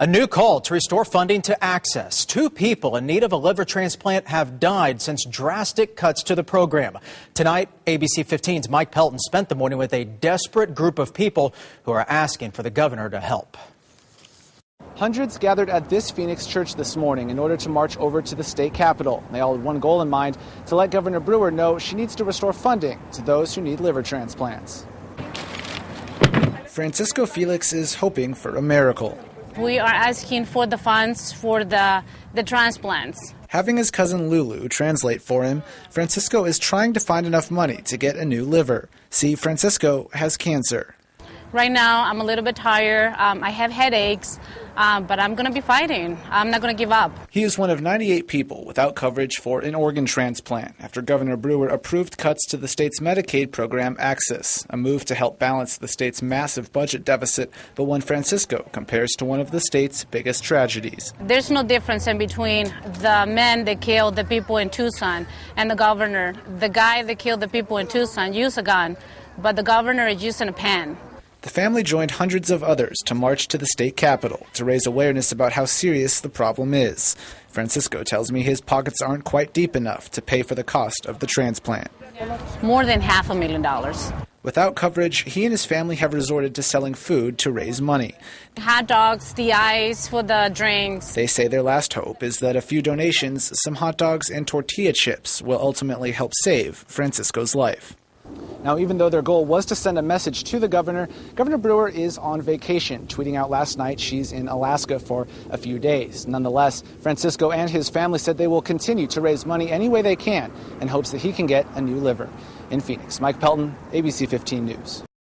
A new call to restore funding to Access. 2 people in need of a liver transplant have died since drastic cuts to the program. Tonight, ABC 15's Mike Pelton spent the morning with a desperate group of people who are asking for the governor to help. Hundreds gathered at this Phoenix church this morning in order to march over to the state capitol. They all had one goal in mind: to let Governor Brewer know she needs to restore funding to those who need liver transplants. Francisco Felix is hoping for a miracle. We are asking for the funds for the transplants. Having his cousin Lulu translate for him, Francisco is trying to find enough money to get a new liver. See, Francisco has cancer. Right now, I'm a little bit tired. I have headaches, but I'm going to be fighting. I'm not going to give up. He is one of 98 people without coverage for an organ transplant after Governor Brewer approved cuts to the state's Medicaid program, Access, a move to help balance the state's massive budget deficit, but one Francisco compares to one of the state's biggest tragedies. There's no difference in between the men that killed the people in Tucson and the governor. The guy that killed the people in Tucson used a gun, but the governor is using a pen. The family joined hundreds of others to march to the state capitol to raise awareness about how serious the problem is. Francisco tells me his pockets aren't quite deep enough to pay for the cost of the transplant. More than $500,000. Without coverage, he and his family have resorted to selling food to raise money. Hot dogs, the ice for the drinks. They say their last hope is that a few donations, some hot dogs and tortilla chips, will ultimately help save Francisco's life. Now, even though their goal was to send a message to the governor, Governor Brewer is on vacation, tweeting out last night she's in Alaska for a few days. Nonetheless, Francisco and his family said they will continue to raise money any way they can in hopes that he can get a new liver. In Phoenix, Mike Pelton, ABC 15 News.